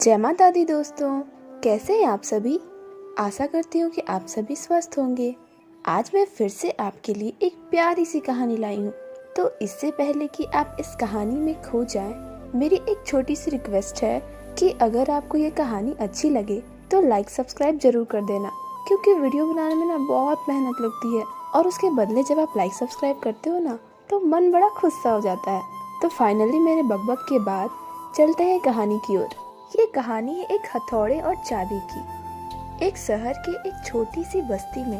जय माता दी दोस्तों, कैसे हैं आप सभी। आशा करती हूँ कि आप सभी स्वस्थ होंगे। आज मैं फिर से आपके लिए एक प्यारी सी कहानी लाई हूँ। तो इससे पहले कि आप इस कहानी में खो जाएं, मेरी एक छोटी सी रिक्वेस्ट है कि अगर आपको ये कहानी अच्छी लगे तो लाइक सब्सक्राइब जरूर कर देना, क्योंकि वीडियो बनाने में ना बहुत मेहनत लगती है और उसके बदले जब आप लाइक सब्सक्राइब करते हो ना तो मन बड़ा खुश सा हो जाता है। तो फाइनली मेरे बकबक के बाद चलते हैं कहानी की ओर। ये कहानी है एक हथौड़े और चाबी की। एक शहर के एक छोटी सी बस्ती में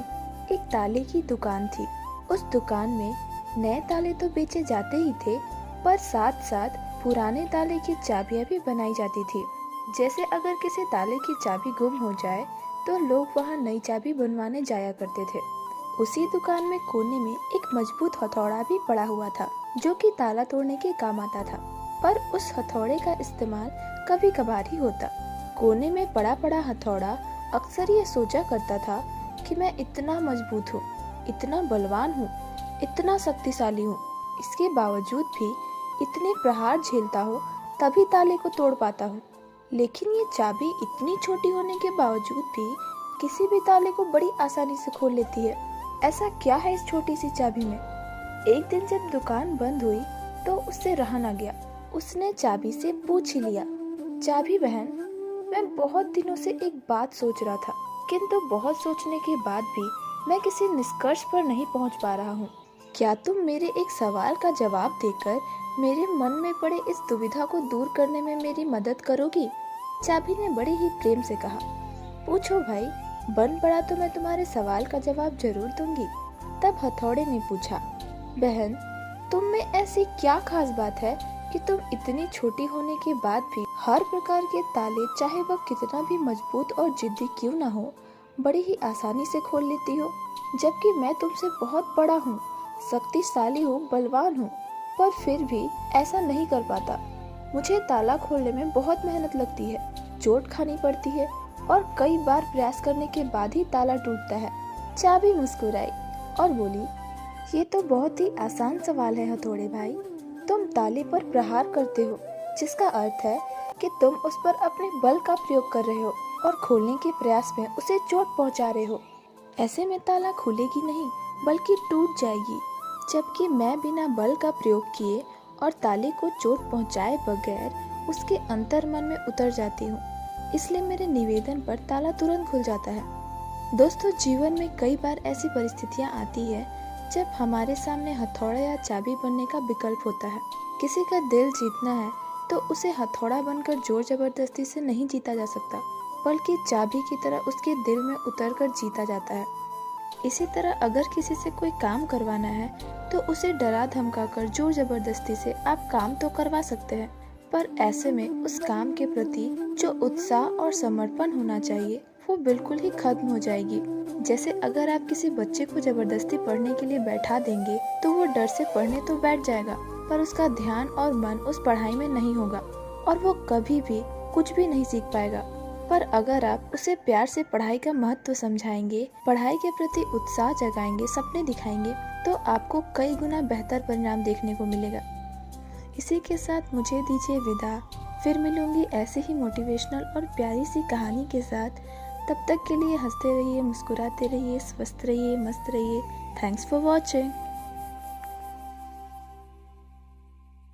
एक ताले की दुकान थी। उस दुकान में नए ताले तो बेचे जाते ही थे, पर साथ साथ पुराने ताले की चाबियां भी बनाई जाती थी। जैसे अगर किसी ताले की चाबी गुम हो जाए तो लोग वहां नई चाबी बनवाने जाया करते थे। उसी दुकान में कोने में एक मजबूत हथौड़ा भी पड़ा हुआ था, जो कि ताला तोड़ने के काम आता था। पर उस हथौड़े का इस्तेमाल कभी कभार ही होता। कोने में पड़ा पड़ा हथौड़ा अक्सर ये सोचा करता था कि मैं इतना मजबूत हूँ, इतना बलवान हूँ, इतना शक्तिशाली हूँ, इसके बावजूद भी इतने प्रहार झेलता हूँ तभी ताले को तोड़ पाता हूँ। लेकिन ये चाबी इतनी छोटी होने के बावजूद भी किसी भी ताले को बड़ी आसानी से खोल लेती है। ऐसा क्या है इस छोटी सी चाबी में। एक दिन जब दुकान बंद हुई तो उससे रहा ना गया। उसने चाबी से पूछ ही लिया, चाबी बहन, मैं बहुत दिनों से एक बात सोच रहा था, किंतु बहुत सोचने के बाद भी मैं किसी निष्कर्ष पर नहीं पहुंच पा रहा हूं। क्या तुम मेरे एक सवाल का जवाब देकर मेरे मन में पड़े इस दुविधा को दूर करने में मेरी मदद करोगी। चाबी ने बड़े ही प्रेम से कहा। पूछो भाई, बन पड़ा तो मैं तुम्हारे सवाल का जवाब जरूर दूंगी। तब हथौड़े ने पूछा, बहन, तुम में ऐसी क्या खास बात है कि तुम इतनी छोटी होने के बाद भी हर प्रकार के ताले, चाहे वह कितना भी मजबूत और जिद्दी क्यों ना हो, बड़ी ही आसानी से खोल लेती हो, जबकि मैं तुमसे बहुत बड़ा हूँ, शक्तिशाली हूँ, बलवान हूँ, पर फिर भी ऐसा नहीं कर पाता। मुझे ताला खोलने में बहुत मेहनत लगती है, चोट खानी पड़ती है और कई बार प्रयास करने के बाद ही ताला टूटता है। चाबी मुस्कुराई और बोली, ये तो बहुत ही आसान सवाल है हथौड़े भाई। तुम ताले पर प्रहार करते हो, जिसका अर्थ है कि तुम उस पर अपने बल का प्रयोग कर रहे हो और खोलने के प्रयास में उसे चोट पहुंचा रहे हो। ऐसे में ताला खुलेगी नहीं बल्कि टूट जाएगी, जबकि मैं बिना बल का प्रयोग किए और ताले को चोट पहुंचाए बगैर उसके अंतर्मन में उतर जाती हूँ। इसलिए मेरे निवेदन पर ताला तुरंत खुल जाता है। दोस्तों, जीवन में कई बार ऐसी परिस्थितियाँ आती है जब हमारे सामने हथौड़ा या चाबी बनने का विकल्प होता है। किसी का दिल जीतना है तो उसे हथौड़ा बनकर जोर जबरदस्ती से नहीं जीता जा सकता, बल्कि चाबी की तरह उसके दिल में उतरकर जीता जाता है। इसी तरह अगर किसी से कोई काम करवाना है तो उसे डरा धमका कर जोर जबरदस्ती से आप काम तो करवा सकते हैं, पर ऐसे में उस काम के प्रति जो उत्साह और समर्पण होना चाहिए वो बिल्कुल ही खत्म हो जाएगी। जैसे अगर आप किसी बच्चे को जबरदस्ती पढ़ने के लिए बैठा देंगे तो वो डर से पढ़ने तो बैठ जाएगा, पर उसका ध्यान और मन उस पढ़ाई में नहीं होगा और वो कभी भी कुछ भी नहीं सीख पाएगा। पर अगर आप उसे प्यार से पढ़ाई का महत्व समझाएंगे, पढ़ाई के प्रति उत्साह जगाएंगे, सपने दिखाएंगे, तो आपको कई गुना बेहतर परिणाम देखने को मिलेगा। इसी के साथ मुझे दीजिए विदा। फिर मिलूंगी ऐसे ही मोटिवेशनल और प्यारी सी कहानी के साथ। तब तक के लिए हंसते रहिए, मुस्कुराते रहिए, स्वस्थ रहिए, मस्त रहिए। Thanks for watching.